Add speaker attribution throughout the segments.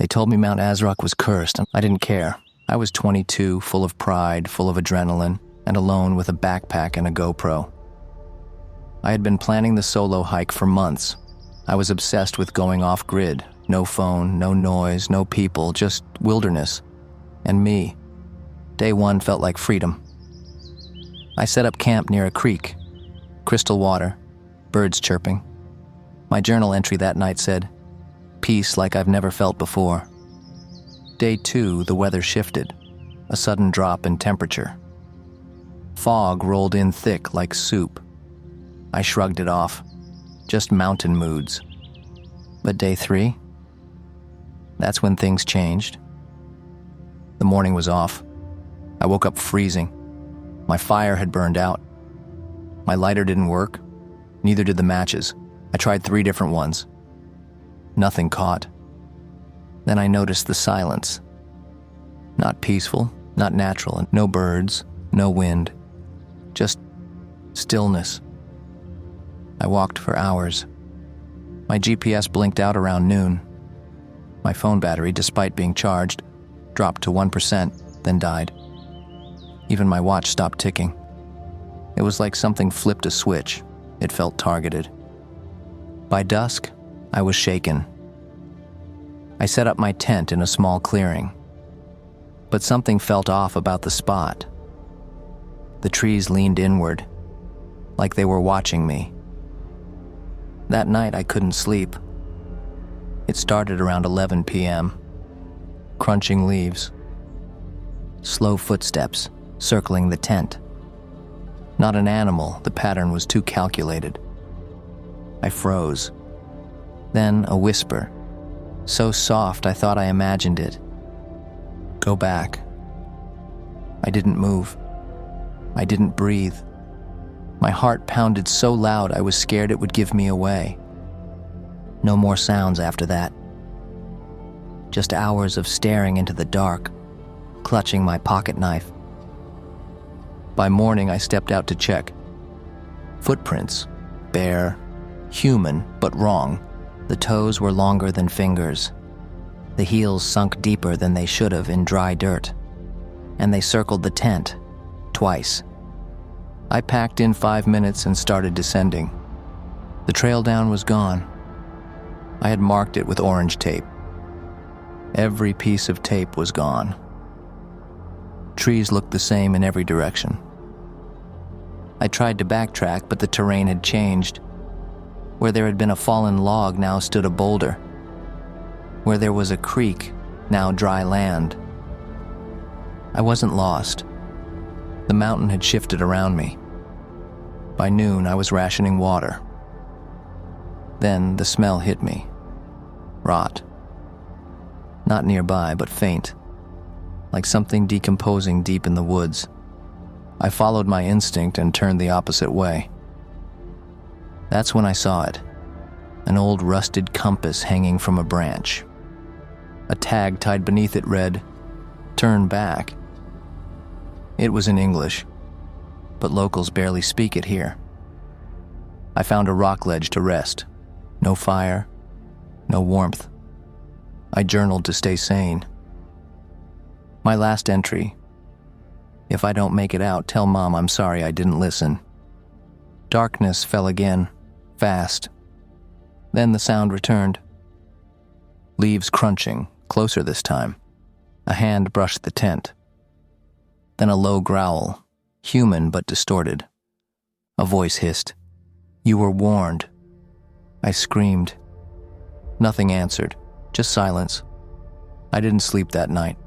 Speaker 1: They told me Mount Azrock was cursed, and I didn't care. I was 22, full of pride, full of adrenaline, and alone with a backpack and a GoPro. I had been planning the solo hike for months. I was obsessed with going off-grid. No phone, no noise, no people, just wilderness. And me. Day one felt like freedom. I set up camp near a creek. Crystal water, birds chirping. My journal entry that night said, "Peace like I've never felt before." Day two, the weather shifted. A sudden drop in temperature. Fog rolled in thick like soup. I shrugged it off. Just mountain moods. But day three? That's when things changed. The morning was off. I woke up freezing. My fire had burned out. My lighter didn't work. Neither did the matches. I tried 3 different ones. Nothing caught. Then I noticed the silence. Not peaceful, not natural, and no birds, no wind. Just stillness. I walked for hours. My GPS blinked out around noon. My phone battery, despite being charged, dropped to 1%, then died. Even my watch stopped ticking. It was like something flipped a switch. It felt targeted. By dusk, I was shaken. I set up my tent in a small clearing. But something felt off about the spot. The trees leaned inward, like they were watching me. That night, I couldn't sleep. It started around 11 p.m. Crunching leaves. Slow footsteps circling the tent. Not an animal, the pattern was too calculated. I froze. Then a whisper, so soft I thought I imagined it. Go back. I didn't move. I didn't breathe. My heart pounded so loud I was scared it would give me away. No more sounds after that. Just hours of staring into the dark, clutching my pocket knife. By morning, I stepped out to check. Footprints, bare, human, but wrong. The toes were longer than fingers. The heels sunk deeper than they should have in dry dirt. And they circled the tent, twice. I packed in 5 minutes and started descending. The trail down was gone. I had marked it with orange tape. Every piece of tape was gone. Trees looked the same in every direction. I tried to backtrack, but the terrain had changed. Where there had been a fallen log, now stood a boulder. Where there was a creek, now dry land. I wasn't lost. The mountain had shifted around me. By noon, I was rationing water. Then the smell hit me. Rot. Not nearby, but faint. Like something decomposing deep in the woods. I followed my instinct and turned the opposite way. That's when I saw it. An old rusted compass hanging from a branch. A tag tied beneath it read, "Turn back." It was in English, but locals barely speak it here. I found a rock ledge to rest. No fire, no warmth. I journaled to stay sane. My last entry: if I don't make it out, tell Mom I'm sorry I didn't listen. Darkness fell again, fast. Then the sound returned. Leaves crunching, closer this time. A hand brushed the tent. Then a low growl, human but distorted. A voice hissed, "You were warned." I screamed. Nothing answered, just silence. I didn't sleep that night.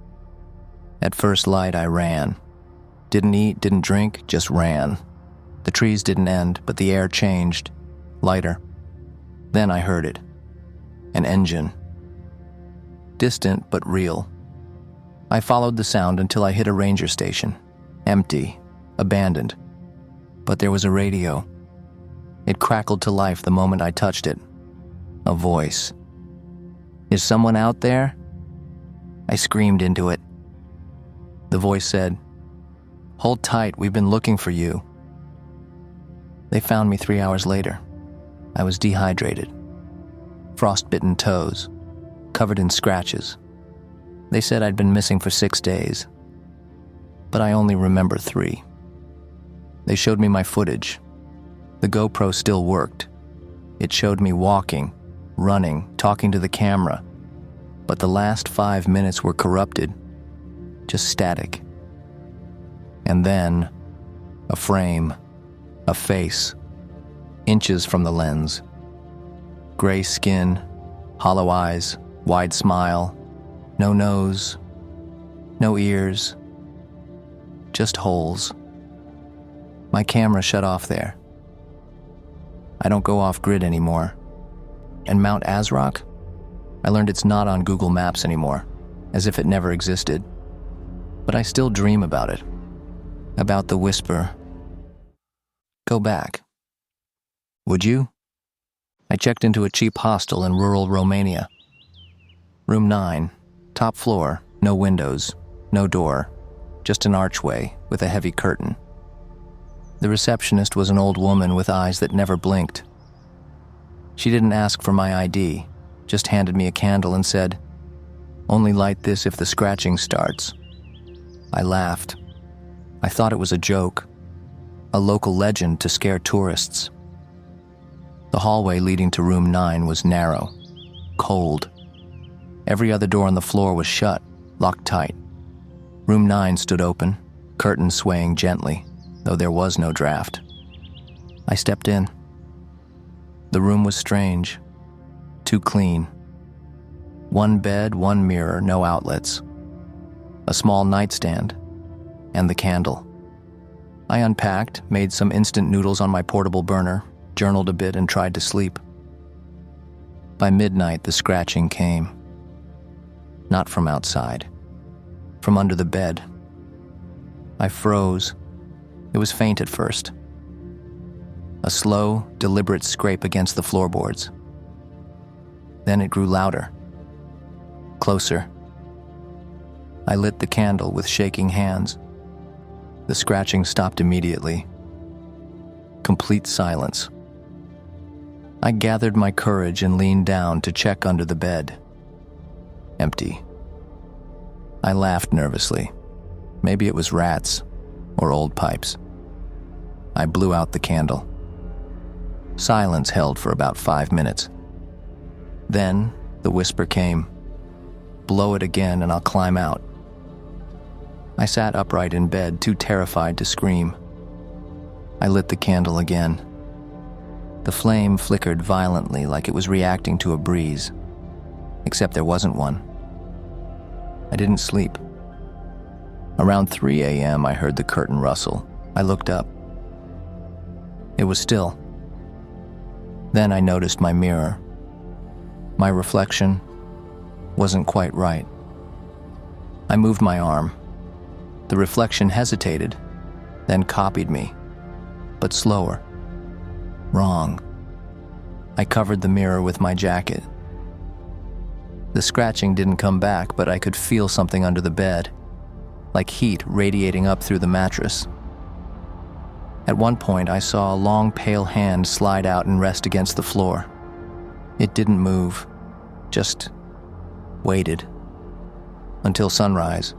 Speaker 1: At first light, I ran. Didn't eat, didn't drink, just ran. The trees didn't end, but the air changed, lighter. Then I heard it. An engine. Distant, but real. I followed the sound until I hit a ranger station. Empty, abandoned. But there was a radio. It crackled to life the moment I touched it. A voice. "Is someone out there?" I screamed into it. The voice said, "Hold tight, we've been looking for you." They found me 3 hours later. I was dehydrated. Frostbitten toes, covered in scratches, They said I'd been missing for 6 days, but I only remember 3. They showed me my footage. The GoPro still worked. It showed me walking, running, talking to the camera, but the last 5 minutes were corrupted, just static. And then, a frame, a face, inches from the lens. Gray skin, hollow eyes, wide smile, no nose, no ears, just holes. My camera shut off there. I don't go off-grid anymore. And Mount Asrock? I learned it's not on Google Maps anymore, as if it never existed. But I still dream about it. About the whisper. Go back. Would you? I checked into a cheap hostel in rural Romania. Room 9, top floor, no windows, no door, just an archway with a heavy curtain. The receptionist was an old woman with eyes that never blinked. She didn't ask for my ID, just handed me a candle and said, "Only light this if the scratching starts." I laughed. I thought it was a joke, a local legend to scare tourists. The hallway leading to room 9 was narrow, cold. Every other door on the floor was shut, locked tight. Room 9 stood open, curtains swaying gently, though there was no draft. I stepped in. The room was strange, too clean. One bed, one mirror, no outlets. A small nightstand, and the candle. I unpacked, made some instant noodles on my portable burner, journaled a bit, and tried to sleep. By midnight, the scratching came. Not from outside, from under the bed. I froze. It was faint at first. A slow, deliberate scrape against the floorboards. Then it grew louder, closer. I lit the candle with shaking hands. The scratching stopped immediately. Complete silence. I gathered my courage and leaned down to check under the bed. Empty. I laughed nervously. Maybe it was rats or old pipes. I blew out the candle. Silence held for about 5 minutes. Then the whisper came, "Blow it again and I'll climb out." I sat upright in bed, too terrified to scream. I lit the candle again. The flame flickered violently like it was reacting to a breeze, except there wasn't one. I didn't sleep. Around 3 a.m., I heard the curtain rustle. I looked up. It was still. Then I noticed my mirror. My reflection wasn't quite right. I moved my arm. The reflection hesitated, then copied me, but slower. Wrong. I covered the mirror with my jacket. The scratching didn't come back, but I could feel something under the bed, like heat radiating up through the mattress. At one point, I saw a long, pale hand slide out and rest against the floor. It didn't move, just waited until sunrise.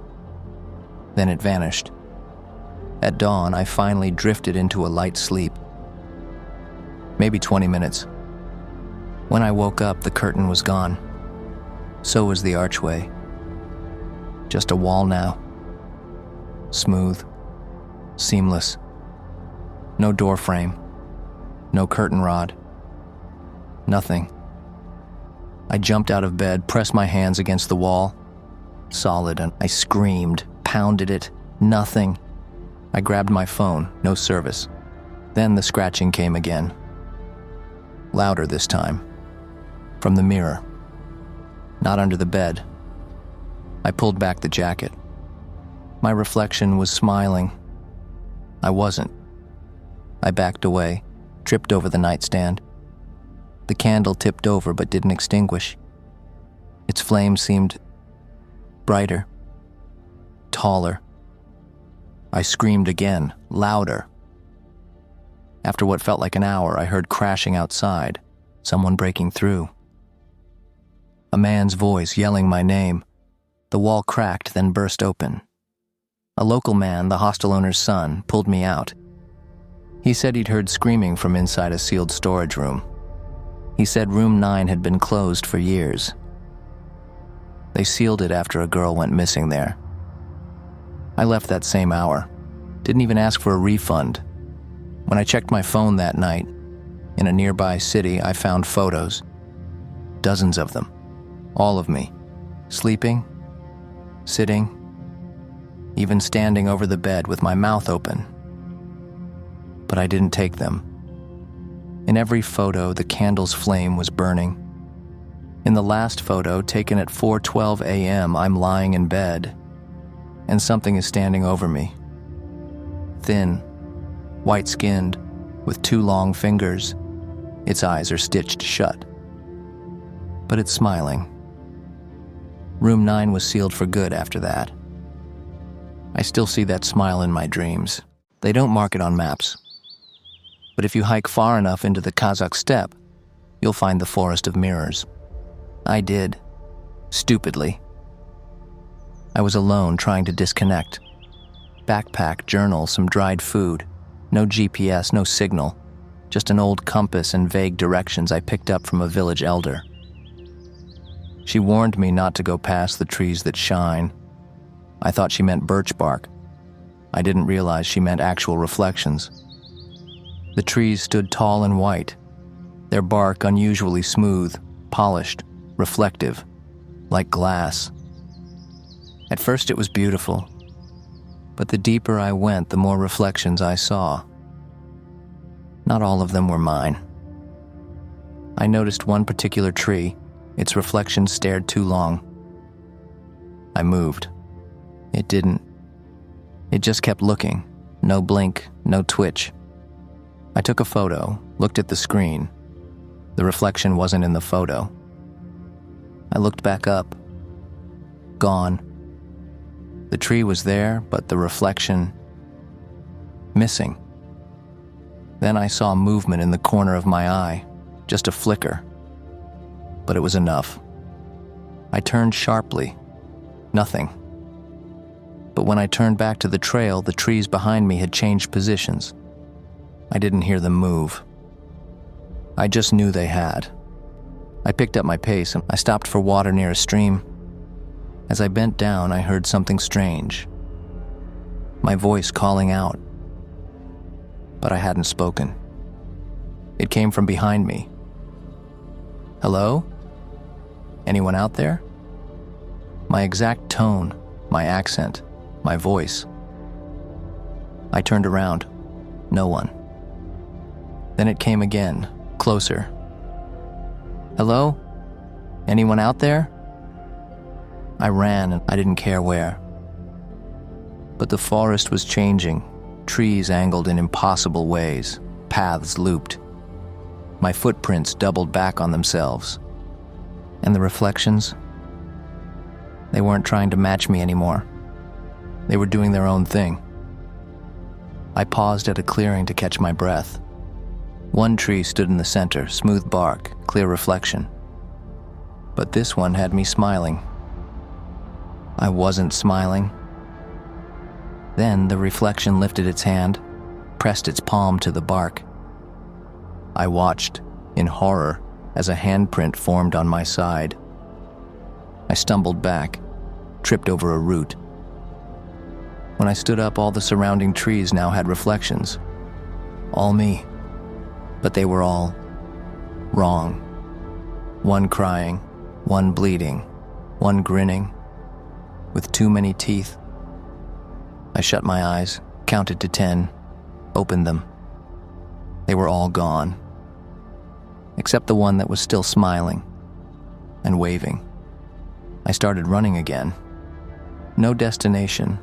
Speaker 1: Then it vanished. At dawn, I finally drifted into a light sleep. Maybe 20 minutes. When I woke up, the curtain was gone. So was the archway. Just a wall now. Smooth. Seamless. No door frame. No curtain rod. Nothing. I jumped out of bed, pressed my hands against the wall. Solid, and I screamed, pounded it. Nothing. I grabbed my phone. No service. Then the scratching came again. Louder this time. From the mirror. Not under the bed. I pulled back the jacket. My reflection was smiling. I wasn't. I backed away, tripped over the nightstand. The candle tipped over but didn't extinguish. Its flame seemed brighter, taller. I screamed again, louder. After what felt like an hour, I heard crashing outside, someone breaking through. A man's voice yelling my name. The wall cracked, then burst open. A local man, the hostel owner's son, pulled me out. He said he'd heard screaming from inside a sealed storage room. He said room 9 had been closed for years. They sealed it after a girl went missing there. I left that same hour. Didn't even ask for a refund. When I checked my phone that night, in a nearby city, I found photos. Dozens of them. All of me. Sleeping, sitting, even standing over the bed with my mouth open. But I didn't take them. In every photo, the candle's flame was burning. In the last photo, taken at 4:12 a.m., I'm lying in bed, and something is standing over me. Thin, white-skinned, with 2 long fingers. Its eyes are stitched shut. But it's smiling. Room 9 was sealed for good after that. I still see that smile in my dreams. They don't mark it on maps. But if you hike far enough into the Kazakh steppe, you'll find the forest of mirrors. I did. Stupidly. I was alone, trying to disconnect. Backpack, journal, some dried food. No GPS, no signal. Just an old compass and vague directions I picked up from a village elder. She warned me not to go past the trees that shine. I thought she meant birch bark. I didn't realize she meant actual reflections. The trees stood tall and white, their bark unusually smooth, polished, reflective, like glass. At first it was beautiful, but the deeper I went, the more reflections I saw. Not all of them were mine. I noticed one particular tree. Its reflection stared too long. I moved. It didn't. It just kept looking. No blink, no twitch. I took a photo, looked at the screen. The reflection wasn't in the photo. I looked back up. Gone. The tree was there, but the reflection missing. Then I saw movement in the corner of my eye, just a flicker. But it was enough. I turned sharply. Nothing. But when I turned back to the trail, the trees behind me had changed positions. I didn't hear them move. I just knew they had. I picked up my pace and I stopped for water near a stream. As I bent down, I heard something strange. My voice calling out. But I hadn't spoken. It came from behind me. Hello? Anyone out there? My exact tone, my accent, my voice. I turned around. No one. Then it came again, closer. Hello? Anyone out there? I ran and I didn't care where. But the forest was changing, trees angled in impossible ways, paths looped. My footprints doubled back on themselves. And the reflections? They weren't trying to match me anymore. They were doing their own thing. I paused at a clearing to catch my breath. One tree stood in the center, smooth bark, clear reflection. But this one had me smiling. I wasn't smiling. Then the reflection lifted its hand, pressed its palm to the bark. I watched, in horror, as a handprint formed on my side. I stumbled back, tripped over a root. When I stood up, all the surrounding trees now had reflections. All me. But they were all wrong. One crying, one bleeding, one grinning, with too many teeth. I shut my eyes, counted to 10, opened them. They were all gone, except the one that was still smiling and waving. I started running again. No destination,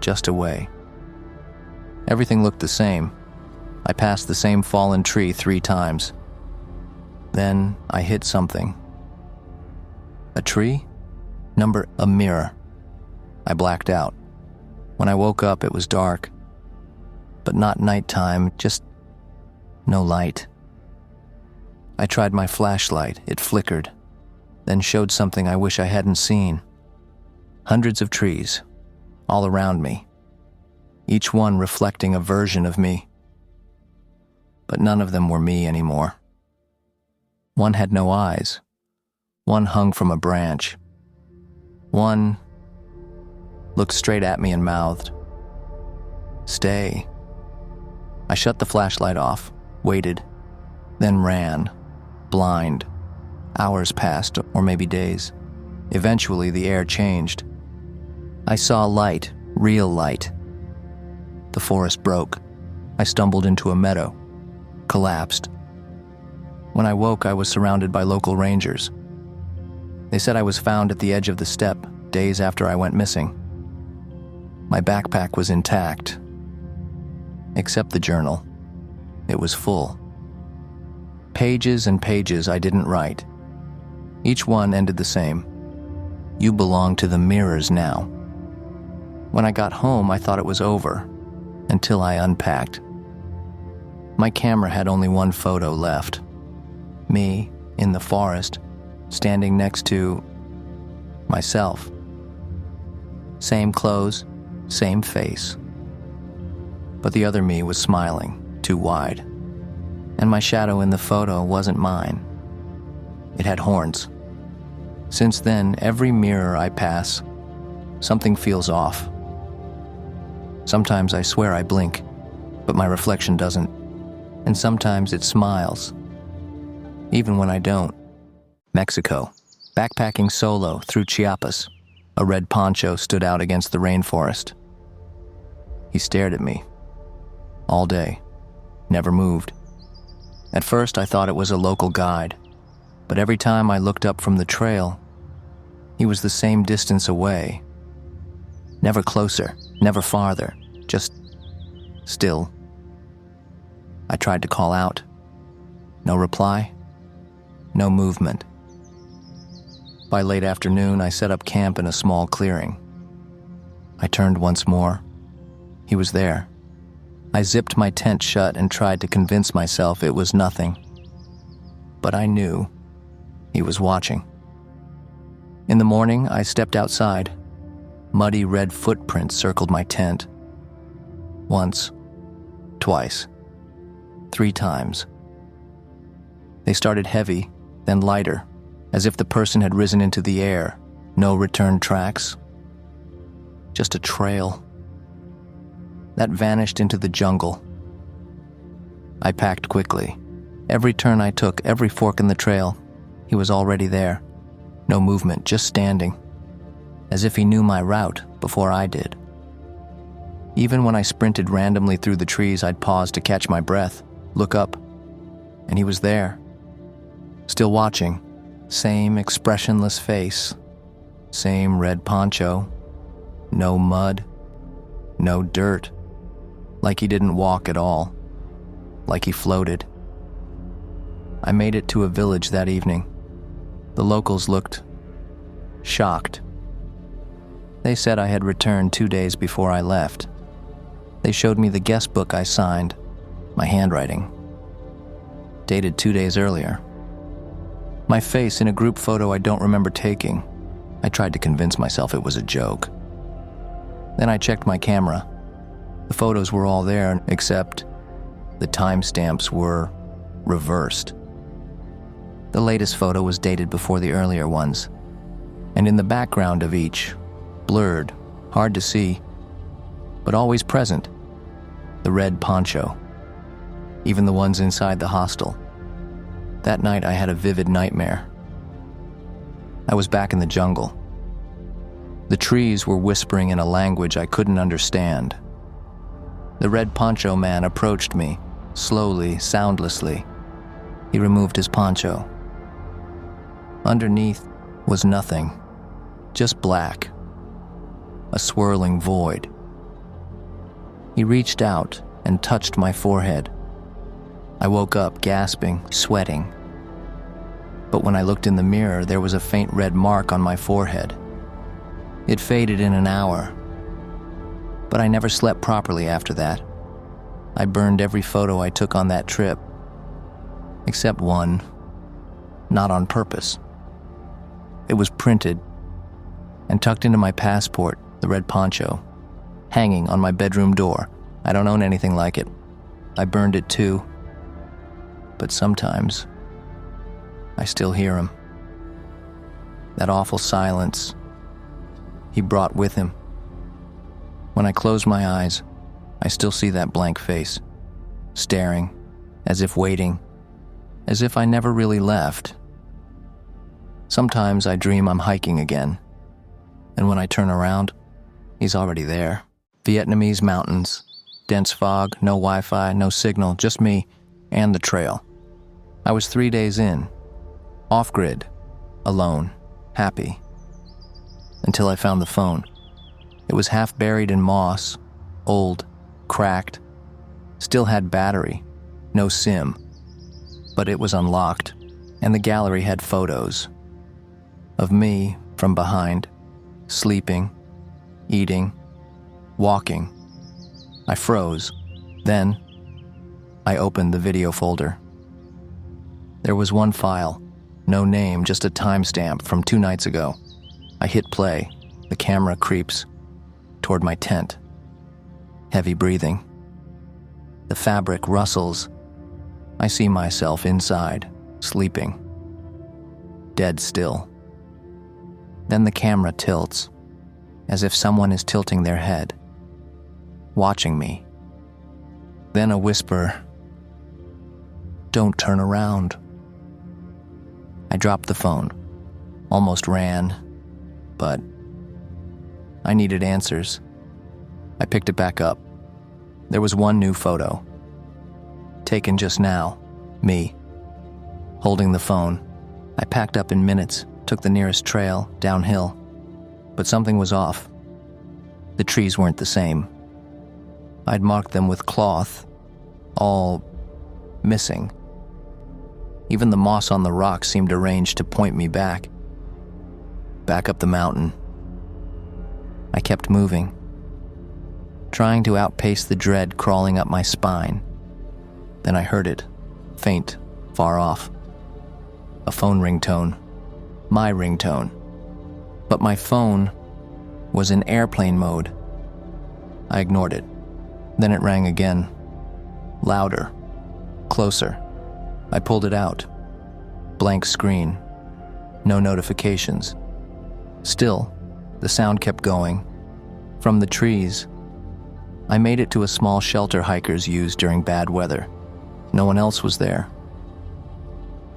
Speaker 1: just away. Everything looked the same. I passed the same fallen tree 3 times. Then I hit something. A tree? A mirror. I blacked out. When I woke up, it was dark. But not nighttime, just no light. I tried my flashlight. It flickered, then showed something I wish I hadn't seen. Hundreds of trees, all around me, each one reflecting a version of me. But none of them were me anymore. One had no eyes. One hung from a branch. One looked straight at me and mouthed, "Stay." I shut the flashlight off, waited, then ran, blind. Hours passed, or maybe days. Eventually, the air changed. I saw light, real light. The forest broke. I stumbled into a meadow, collapsed. When I woke, I was surrounded by local rangers. They said I was found at the edge of the steppe days after I went missing. My backpack was intact, except the journal. It was full. Pages and pages I didn't write. Each one ended the same. "You belong to the mirrors now." When I got home, I thought it was over, until I unpacked. My camera had only one photo left. Me, in the forest, standing next to myself. Same clothes, same face. But the other me was smiling, too wide. And my shadow in the photo wasn't mine. It had horns. Since then, every mirror I pass, something feels off. Sometimes I swear I blink, but my reflection doesn't. And sometimes it smiles, even when I don't. Mexico, backpacking solo through Chiapas. A red poncho stood out against the rainforest. He stared at me all day, never moved. At first, I thought it was a local guide, but every time I looked up from the trail, he was the same distance away. Never closer, never farther, just still. I tried to call out. No reply, no movement. By late afternoon, I set up camp in a small clearing. I turned once more. He was there. I zipped my tent shut and tried to convince myself it was nothing. But I knew he was watching. In the morning, I stepped outside. Muddy red footprints circled my tent. Once, twice, 3 times. They started heavy, then lighter, as if the person had risen into the air. No return tracks. Just a trail that vanished into the jungle. I packed quickly. Every turn I took, every fork in the trail, he was already there. No movement, just standing, as if he knew my route before I did. Even when I sprinted randomly through the trees, I'd pause to catch my breath, look up, and he was there, still watching. Same expressionless face, same red poncho, no mud, no dirt, like he didn't walk at all, like he floated. I made it to a village that evening. The locals looked shocked. They said I had returned 2 days before I left. They showed me the guest book I signed, my handwriting, dated 2 days earlier. My face in a group photo I don't remember taking. I tried to convince myself it was a joke. Then I checked my camera. The photos were all there, except the timestamps were reversed. The latest photo was dated before the earlier ones, and in the background of each, blurred, hard to see, but always present, the red poncho, even the ones inside the hostel. That night I had a vivid nightmare. I was back in the jungle. The trees were whispering in a language I couldn't understand. The red poncho man approached me, slowly, soundlessly. He removed his poncho. Underneath was nothing, just black, a swirling void. He reached out and touched my forehead. I woke up gasping, sweating. But when I looked in the mirror, there was a faint red mark on my forehead. It faded in an hour, but I never slept properly after that. I burned every photo I took on that trip, except one, not on purpose. It was printed and tucked into my passport, the red poncho, hanging on my bedroom door. I don't own anything like it. I burned it too. But sometimes, I still hear him. That awful silence he brought with him. When I close my eyes, I still see that blank face, staring, as if waiting, as if I never really left. Sometimes I dream I'm hiking again, and when I turn around, he's already there. Vietnamese mountains, dense fog, no Wi-Fi, no signal, just me and the trail. I was 3 days in, off-grid, alone, happy, until I found the phone. It was half buried in moss, old, cracked, still had battery, no SIM, but it was unlocked, and the gallery had photos of me from behind, sleeping, eating, walking. I froze. Then, I opened the video folder. There was one file, no name, just a timestamp from 2 nights ago. I hit play. The camera creeps toward my tent. Heavy breathing. The fabric rustles. I see myself inside, sleeping. Dead still. Then the camera tilts, as if someone is tilting their head, watching me. Then a whisper, "Don't turn around." I dropped the phone, almost ran, but I needed answers. I picked it back up. There was one new photo, taken just now, me, holding the phone. I packed up in minutes, took the nearest trail, downhill, but something was off. The trees weren't the same. I'd marked them with cloth, all missing. Even the moss on the rocks seemed arranged to point me back up the mountain. I kept moving, trying to outpace the dread crawling up my spine. Then I heard it, faint, far off. A phone ringtone, my ringtone. But my phone was in airplane mode. I ignored it. Then it rang again, louder, closer. I pulled it out. Blank screen. No notifications. Still, the sound kept going. From the trees, I made it to a small shelter hikers use during bad weather. No one else was there.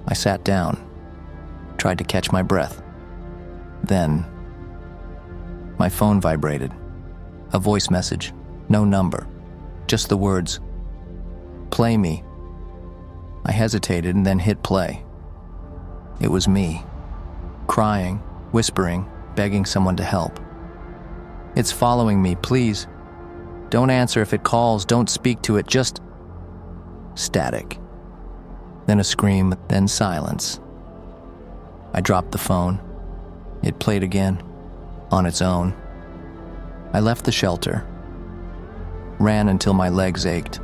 Speaker 1: I sat down, tried to catch my breath. Then, my phone vibrated. A voice message, no number, just the words, "Play me." I hesitated and then hit play. It was me, crying, whispering, begging someone to help. "It's following me, please. Don't answer if it calls, don't speak to it, just..." Static. Then a scream, then silence. I dropped the phone. It played again, on its own. I left the shelter, ran until my legs ached,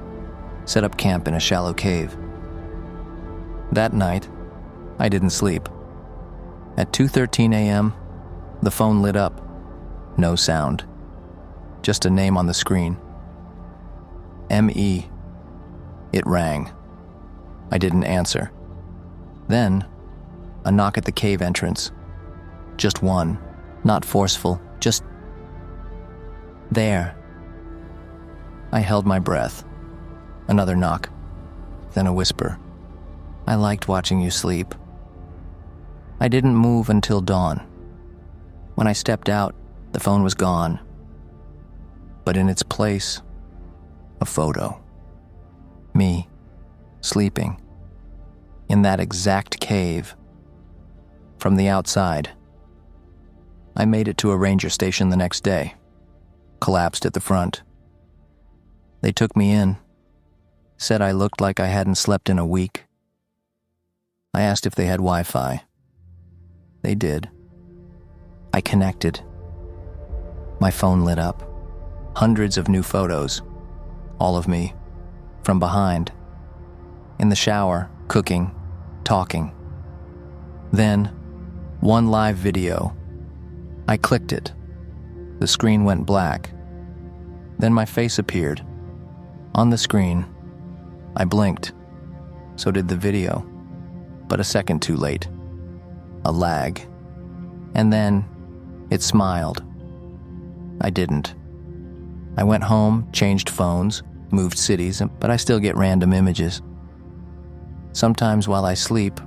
Speaker 1: set up camp in a shallow cave. That night, I didn't sleep. At 2:13 a.m., the phone lit up. No sound. Just a name on the screen. M.E. It rang. I didn't answer. Then, a knock at the cave entrance. Just one. Not forceful, just there. I held my breath. Another knock. Then a whisper. "I liked watching you sleep." I didn't move until dawn. When I stepped out, the phone was gone. But in its place, a photo. Me, sleeping, in that exact cave. From the outside. I made it to a ranger station the next day. Collapsed at the front. They took me in. Said I looked like I hadn't slept in a week. I asked if they had Wi-Fi. They did. I connected. My phone lit up. Hundreds of new photos. All of me. From behind. In the shower, cooking, talking. Then, one live video. I clicked it. The screen went black. Then my face appeared. On the screen, I blinked. So did the video, but a second too late. A lag. And then it smiled. I didn't. I went home, changed phones, moved cities, but I still get random images. Sometimes while I sleep,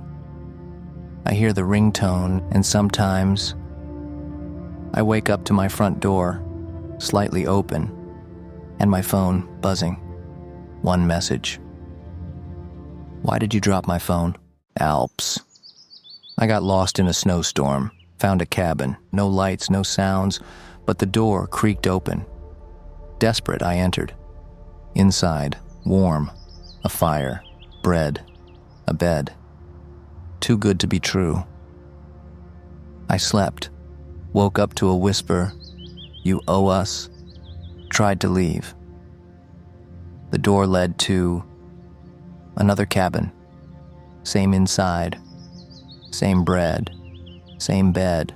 Speaker 1: I hear the ringtone, and sometimes I wake up to my front door, slightly open, and my phone buzzing. One message. Why did you drop my phone? Alps. I got lost in a snowstorm, found a cabin, no lights, no sounds, but the door creaked open. Desperate, I entered. Inside, warm, a fire, bread, a bed. Too good to be true. I slept, woke up to a whisper, "You owe us," tried to leave. The door led to another cabin. Same inside, same bread, same bed.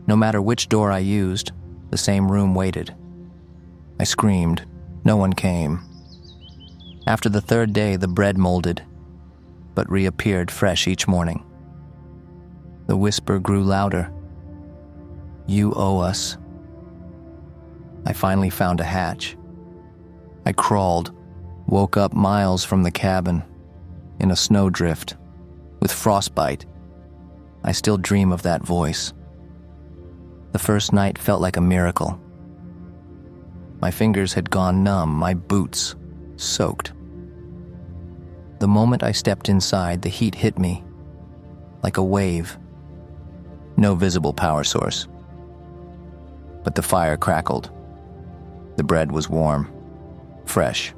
Speaker 1: No matter which door I used, the same room waited. I screamed. No one came. After the third day, the bread molded, but reappeared fresh each morning. The whisper grew louder. "You owe us." I finally found a hatch. I crawled, woke up miles from the cabin, in a snowdrift, with frostbite. I still dream of that voice. The first night felt like a miracle. My fingers had gone numb, my boots soaked. The moment I stepped inside, the heat hit me like a wave. No visible power source. But the fire crackled. The bread was warm, fresh.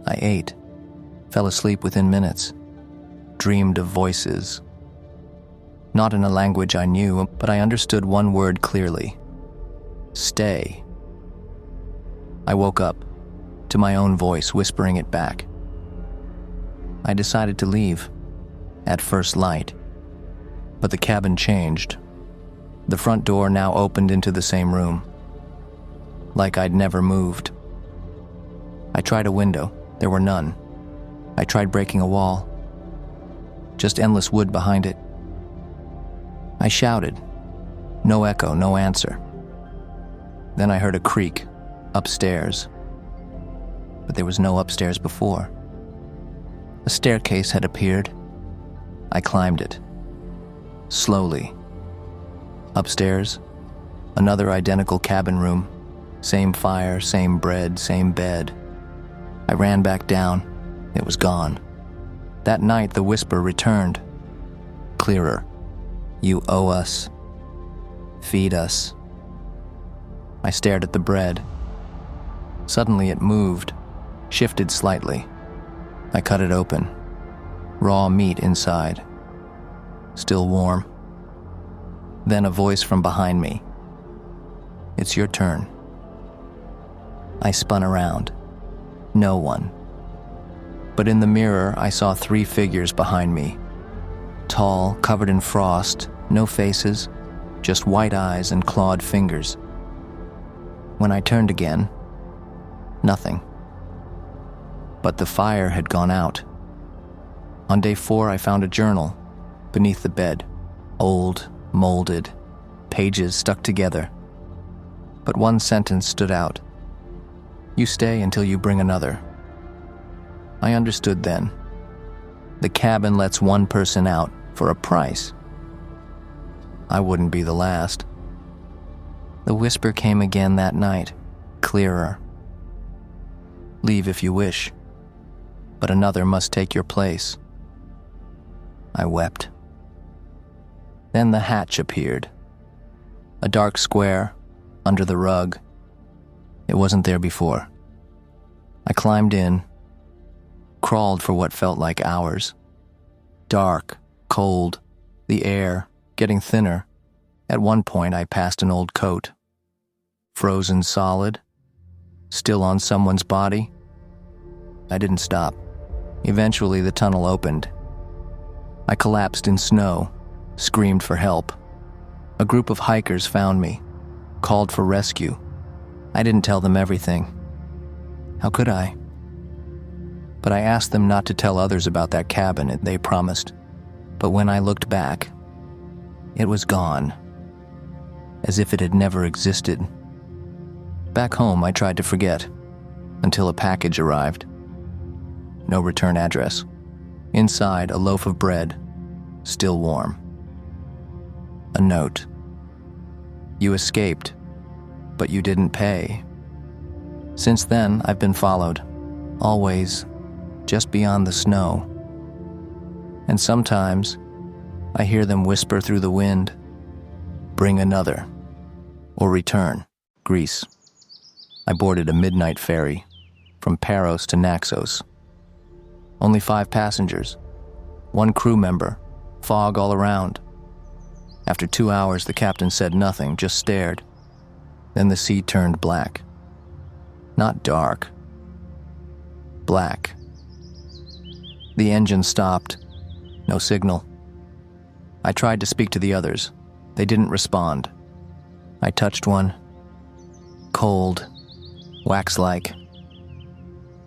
Speaker 1: I ate, fell asleep within minutes, dreamed of voices. Not in a language I knew, but I understood one word clearly. Stay. I woke up to my own voice whispering it back. I decided to leave at first light, but the cabin changed. The front door now opened into the same room, like I'd never moved. I tried a window. There were none. I tried breaking a wall. Just endless wood behind it. I shouted. No echo, no answer. Then I heard a creak upstairs. But there was no upstairs before. A staircase had appeared. I climbed it. Slowly. Upstairs, another identical cabin room. Same fire, same bread, same bed. I ran back down. It was gone. That night, the whisper returned. Clearer. You owe us. Feed us. I stared at the bread. Suddenly it moved, shifted slightly. I cut it open. Raw meat inside. Still warm. Then a voice from behind me. It's your turn. I spun around. No one. But in the mirror, I saw 3 figures behind me. Tall, covered in frost, no faces, just white eyes and clawed fingers. When I turned again, nothing. But the fire had gone out. On day 4, I found a journal beneath the bed, old, molded, pages stuck together. But one sentence stood out. You stay until you bring another. I understood then. The cabin lets one person out for a price. I wouldn't be the last. The whisper came again that night, clearer. Leave if you wish, but another must take your place. I wept. Then the hatch appeared. A dark square, under the rug. It wasn't there before. I climbed in, crawled for what felt like hours. Dark, cold, the air getting thinner. At one point, I passed an old coat. Frozen solid, still on someone's body. I didn't stop. Eventually, the tunnel opened. I collapsed in snow, screamed for help. A group of hikers found me, called for rescue. I didn't tell them everything. How could I? But I asked them not to tell others about that cabin, and they promised. But when I looked back, it was gone, as if it had never existed. Back home, I tried to forget, until a package arrived. No return address. Inside, a loaf of bread, still warm. A note. You escaped, but you didn't pay. Since then, I've been followed, always just beyond the snow. And sometimes, I hear them whisper through the wind, "Bring another," or "Return, Greece." I boarded a midnight ferry from Paros to Naxos. Only 5 passengers, 1 crew member, fog all around. After 2 hours, the captain said nothing, just stared. Then the sea turned black. Not dark. Black. The engine stopped. No signal. I tried to speak to the others. They didn't respond. I touched one. Cold. Wax-like.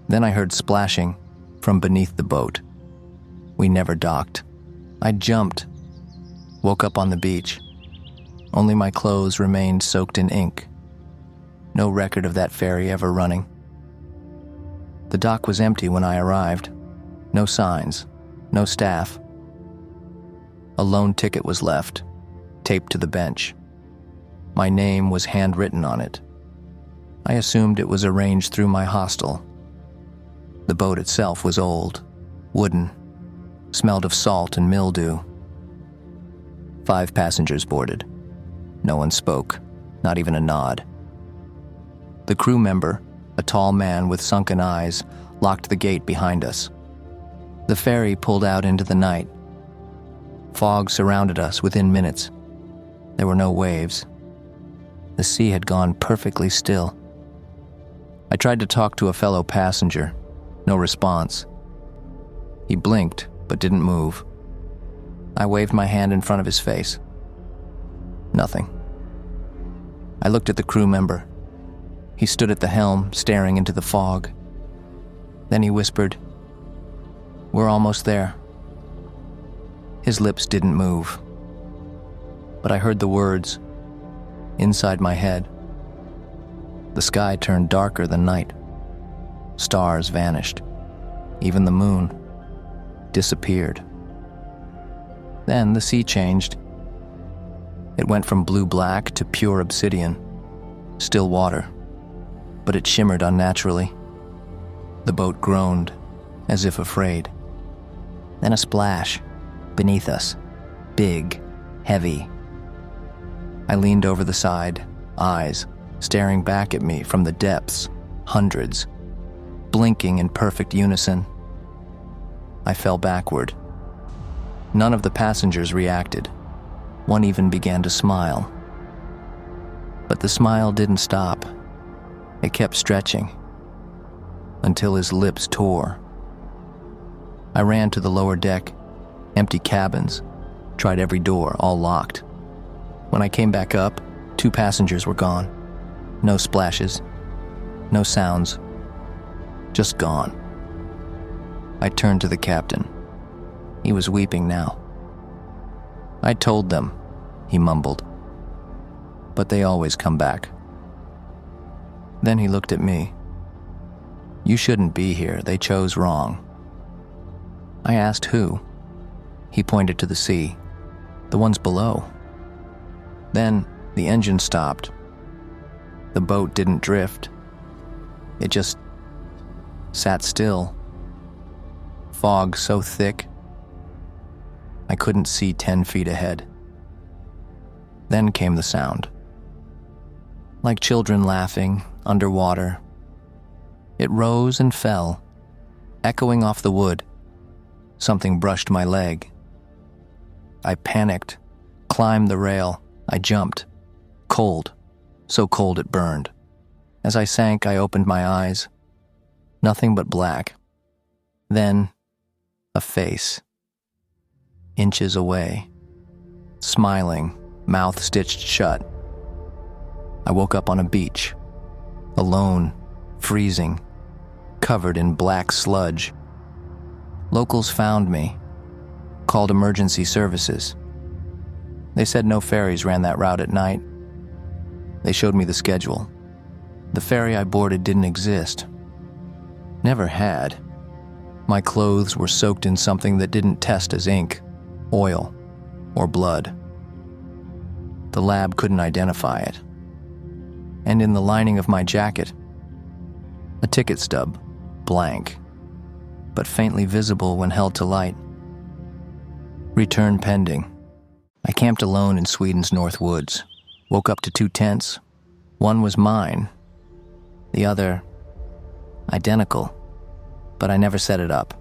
Speaker 1: Then I heard splashing from beneath the boat. We never docked. I jumped. Woke up on the beach. Only my clothes remained soaked in ink. No record of that ferry ever running. The dock was empty when I arrived. No signs. No staff. A loan ticket was left, taped to the bench. My name was handwritten on it. I assumed it was arranged through my hostel. The boat itself was old, wooden, smelled of salt and mildew. 5 passengers boarded. No one spoke, not even a nod. The crew member, a tall man with sunken eyes, locked the gate behind us. The ferry pulled out into the night. Fog surrounded us within minutes. There were no waves. The sea had gone perfectly still. I tried to talk to a fellow passenger. No response. He blinked, but didn't move. I waved my hand in front of his face. Nothing. I looked at the crew member. He stood at the helm, staring into the fog. Then he whispered, "We're almost there." His lips didn't move. But I heard the words inside my head. The sky turned darker than night. Stars vanished. Even the moon disappeared. Then the sea changed. It went from blue-black to pure obsidian, still water, but it shimmered unnaturally. The boat groaned, as if afraid. Then a splash, beneath us, big, heavy. I leaned over the side, eyes staring back at me from the depths, hundreds, blinking in perfect unison. I fell backward. None of the passengers reacted. One even began to smile. But the smile didn't stop. It kept stretching until his lips tore. I ran to the lower deck, empty cabins, tried every door, all locked. When I came back up, 2 passengers were gone. No splashes, no sounds, just gone. I turned to the captain. He was weeping now. "I told them," he mumbled. "But they always come back." Then he looked at me. "You shouldn't be here. They chose wrong." I asked who. He pointed to the sea, the ones below. Then the engine stopped. The boat didn't drift. It just sat still. Fog so thick, I couldn't see 10 feet ahead. Then came the sound. Like children laughing, underwater. It rose and fell, echoing off the wood. Something brushed my leg. I panicked, climbed the rail. I jumped. Cold, so cold it burned. As I sank, I opened my eyes. Nothing but black. Then, a face. Inches away. Smiling, mouth stitched shut. I woke up on a beach, alone, freezing, covered in black sludge. Locals found me, called emergency services. They said no ferries ran that route at night. They showed me the schedule. The ferry I boarded didn't exist. Never had. My clothes were soaked in something that didn't test as ink, oil, or blood. The lab couldn't identify it. And in the lining of my jacket, a ticket stub, blank, but faintly visible when held to light. Return pending. I camped alone in Sweden's North Woods. Woke up to 2 tents. One was mine. The other, identical, but I never set it up.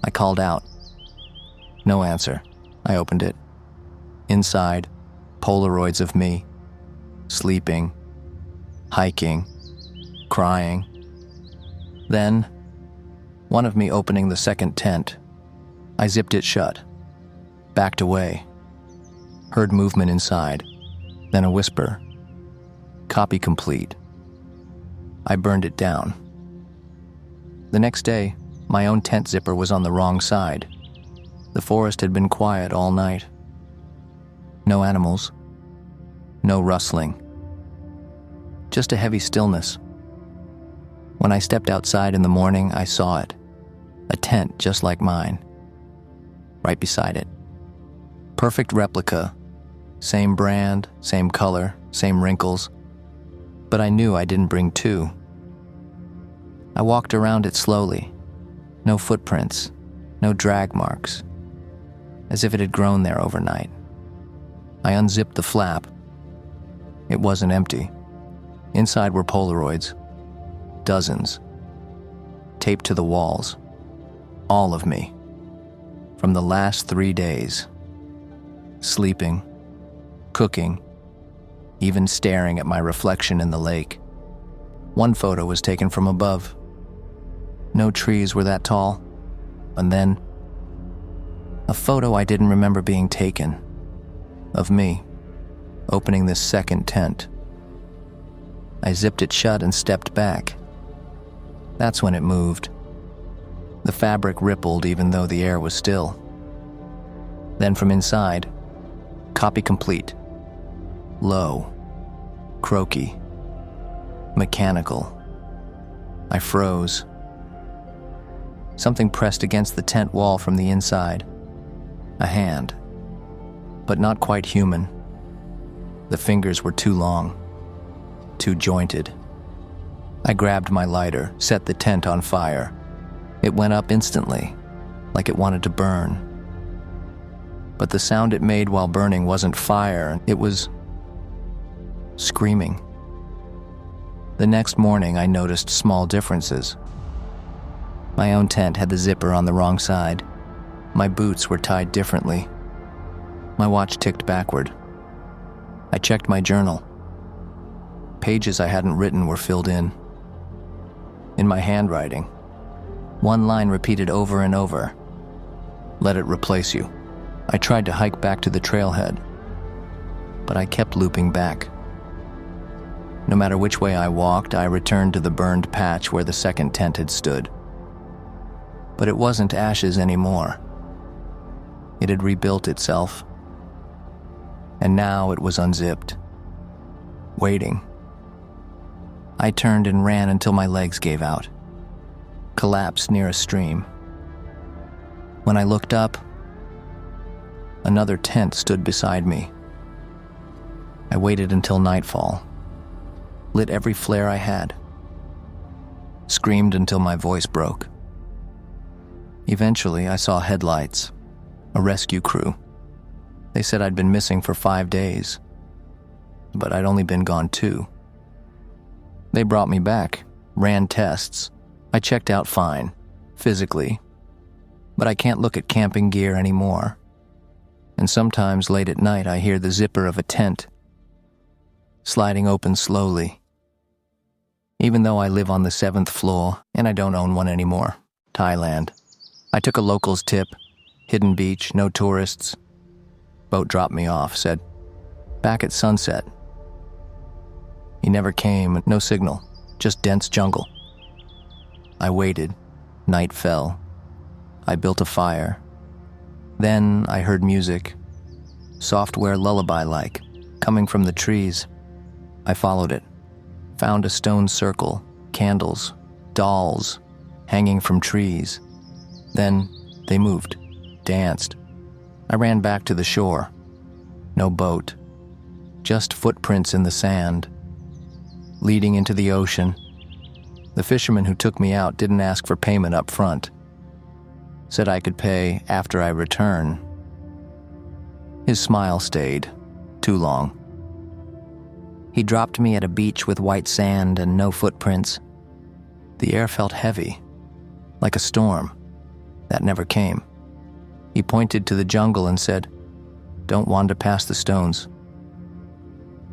Speaker 1: I called out. No answer. I opened it. Inside, Polaroids of me, sleeping, hiking, crying. Then, one of me opening the second tent. I zipped it shut, backed away, heard movement inside, then a whisper. Copy complete. I burned it down. The next day, my own tent zipper was on the wrong side. The forest had been quiet all night. No animals, no rustling, just a heavy stillness. When I stepped outside in the morning, I saw it, a tent just like mine, right beside it. Perfect replica, same brand, same color, same wrinkles, but I knew I didn't bring 2. I walked around it slowly, no footprints, no drag marks, as if it had grown there overnight. I unzipped the flap. It wasn't empty. Inside were Polaroids, dozens, taped to the walls, all of me, from the last 3 days, sleeping, cooking, even staring at my reflection in the lake. One photo was taken from above. No trees were that tall. And then, a photo I didn't remember being taken, of me, opening this second tent. I zipped it shut and stepped back. That's when it moved. The fabric rippled even though the air was still. Then from inside, copy complete. Low, croaky, mechanical. I froze. Something pressed against the tent wall from the inside. A hand, but not quite human. The fingers were too long, too jointed. I grabbed my lighter, set the tent on fire. It went up instantly, like it wanted to burn. But the sound it made while burning wasn't fire, it was screaming. The next morning, I noticed small differences. My own tent had the zipper on the wrong side. My boots were tied differently. My watch ticked backward. I checked my journal. Pages I hadn't written were filled in. In my handwriting, one line repeated over and over. Let it replace you. I tried to hike back to the trailhead, but I kept looping back. No matter which way I walked, I returned to the burned patch where the second tent had stood. But it wasn't ashes anymore. It had rebuilt itself. And now it was unzipped, waiting. I turned and ran until my legs gave out, collapsed near a stream. When I looked up, another tent stood beside me. I waited until nightfall, lit every flare I had, screamed until my voice broke. Eventually, I saw headlights, a rescue crew. They said I'd been missing for 5 days, but I'd only been gone 2. They brought me back, ran tests. I checked out fine, physically, but I can't look at camping gear anymore. And sometimes late at night, I hear the zipper of a tent sliding open slowly. Even though I live on the 7th floor and I don't own one anymore, Thailand. I took a local's tip, hidden beach, no tourists. Boat dropped me off, said, Back at sunset. He never came, no signal, just dense jungle. I waited. Night fell. I built a fire. Then I heard music, software lullaby-like, coming from the trees. I followed it, found a stone circle, candles, dolls, hanging from trees. Then they moved, danced. I ran back to the shore. No boat, just footprints in the sand, leading into the ocean. The fisherman who took me out didn't ask for payment up front. Said I could pay after I return. His smile stayed too long. He dropped me at a beach with white sand and no footprints. The air felt heavy, like a storm. That never came. He pointed to the jungle and said, "Don't wander past the stones."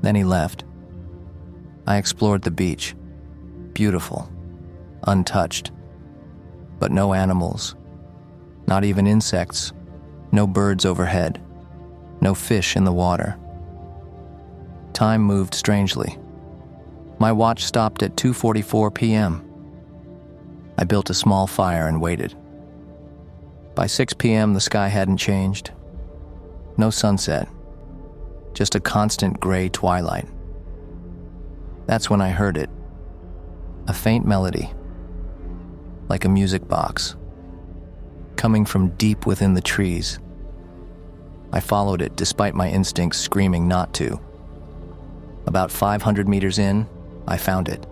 Speaker 1: Then he left. I explored the beach. Beautiful, untouched. But no animals, not even insects, no birds overhead, no fish in the water. Time moved strangely. My watch stopped at 2:44 p.m. I built a small fire and waited. By 6 p.m., the sky hadn't changed. No sunset, just a constant gray twilight. That's when I heard it. A faint melody, like a music box, coming from deep within the trees. I followed it despite my instincts screaming not to. About 500 meters in, I found it.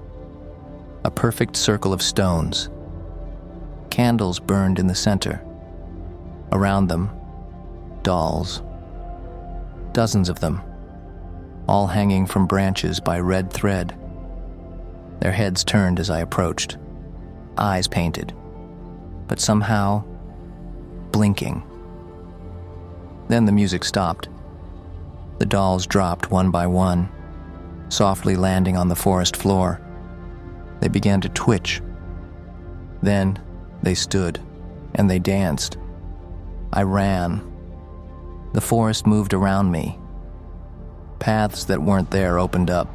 Speaker 1: A perfect circle of stones. Candles burned in the center. Around them, dolls. Dozens of them, all hanging from branches by red thread. Their heads turned as I approached, eyes painted, but somehow blinking. Then the music stopped. The dolls dropped one by one, softly landing on the forest floor. They began to twitch. Then they stood, and they danced. I ran. The forest moved around me. Paths that weren't there opened up.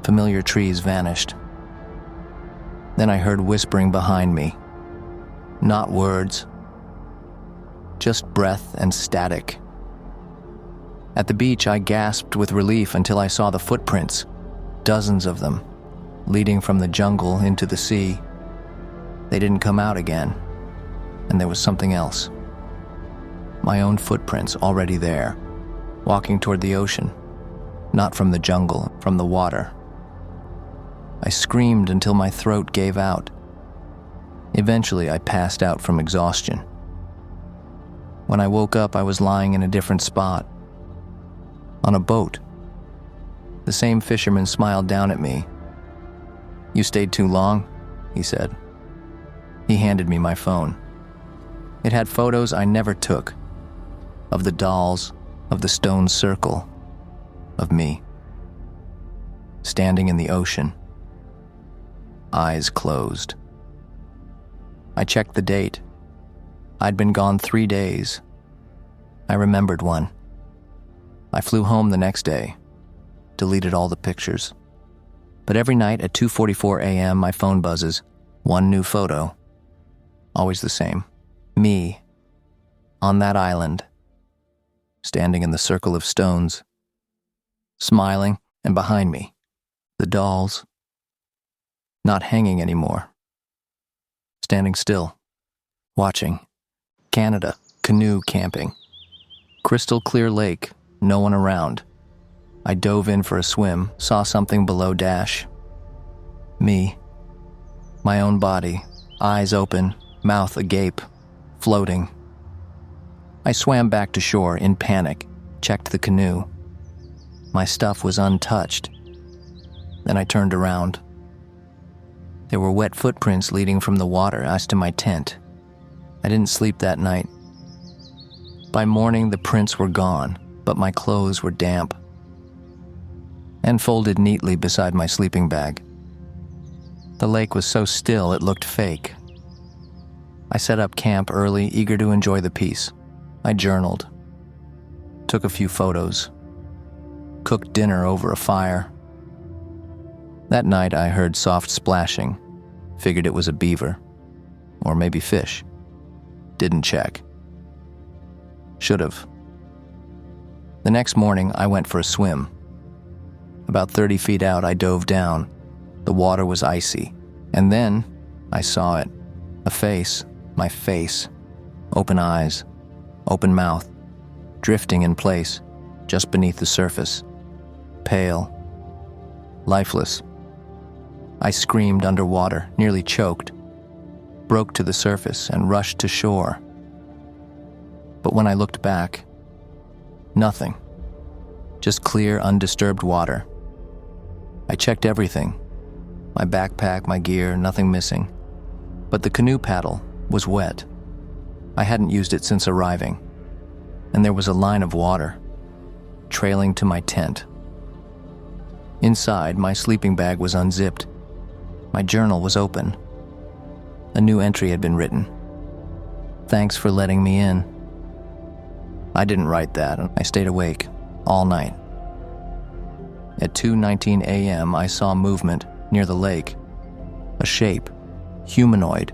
Speaker 1: Familiar trees vanished. Then I heard whispering behind me. Not words, just breath and static. At the beach, I gasped with relief until I saw the footprints, dozens of them, leading from the jungle into the sea. They didn't come out again, and there was something else. My own footprints already there, walking toward the ocean, not from the jungle, from the water. I screamed until my throat gave out. Eventually, I passed out from exhaustion. When I woke up, I was lying in a different spot. On a boat. The same fisherman smiled down at me. "You stayed too long," he said. He handed me my phone. It had photos I never took. Of the dolls, of the stone circle, of me. Standing in the ocean. Eyes closed. I checked the date. I'd been gone 3 days. I remembered one. I flew home the next day, deleted all the pictures. But every night at 2:44 a.m., my phone buzzes. One new photo. Always the same. Me. On that island. Standing in the circle of stones. Smiling, and behind me, the dolls. Not hanging anymore. Standing still. Watching. Canada, canoe camping. Crystal clear lake, no one around. I dove in for a swim, saw something below dash. Me. My own body, eyes open, mouth agape, floating. I swam back to shore in panic, checked the canoe. My stuff was untouched. Then I turned around. There were wet footprints leading from the water as to my tent. I didn't sleep that night. By morning, the prints were gone, but my clothes were damp and folded neatly beside my sleeping bag. The lake was so still it looked fake. I set up camp early, eager to enjoy the peace. I journaled, took a few photos, cooked dinner over a fire. That night I heard soft splashing, figured it was a beaver, or maybe fish. Didn't check. Should've. The next morning I went for a swim. About 30 feet out I dove down. The water was icy, and then I saw it. A face, my face, open eyes, open mouth, drifting in place, just beneath the surface, pale, lifeless. I screamed underwater, nearly choked, broke to the surface and rushed to shore. But when I looked back, nothing, just clear, undisturbed water. I checked everything, my backpack, my gear, nothing missing. But the canoe paddle was wet. I hadn't used it since arriving, and there was a line of water trailing to my tent. Inside, my sleeping bag was unzipped. My journal was open. A new entry had been written. "Thanks for letting me in." I didn't write that, and I stayed awake all night. At 2:19 a.m., I saw movement near the lake. A shape, humanoid.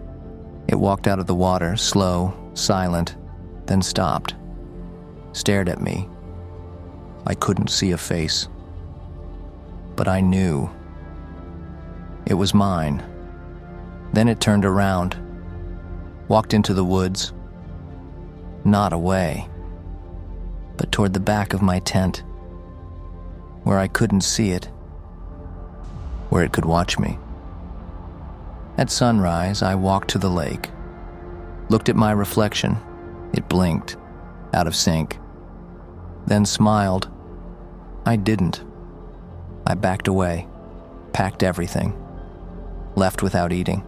Speaker 1: It walked out of the water, slow, silent, then stopped. Stared at me. I couldn't see a face. But I knew. It was mine. Then it turned around, walked into the woods. Not away, but toward the back of my tent, where I couldn't see it, where it could watch me. At sunrise, I walked to the lake, looked at my reflection. It blinked, out of sync, then smiled. I didn't. I backed away, packed everything, left without eating.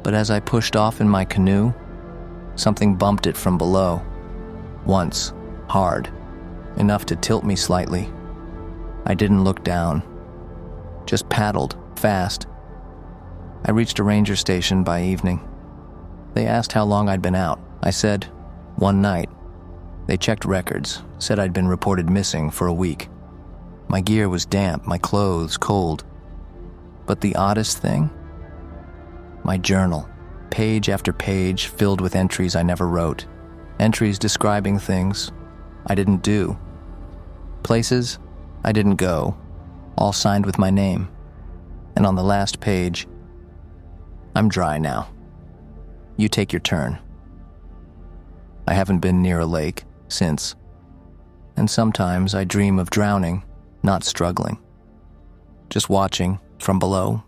Speaker 1: But as I pushed off in my canoe, something bumped it from below. Once, hard, enough to tilt me slightly. I didn't look down, just paddled, fast. I reached a ranger station by evening. They asked how long I'd been out. I said, 1 night. They checked records, said I'd been reported missing for a week. My gear was damp, my clothes cold. But the oddest thing? My journal, page after page filled with entries I never wrote. Entries describing things I didn't do. Places I didn't go, all signed with my name. And on the last page, "I'm dry now. You take your turn." I haven't been near a lake since, and sometimes I dream of drowning, not struggling, just watching from below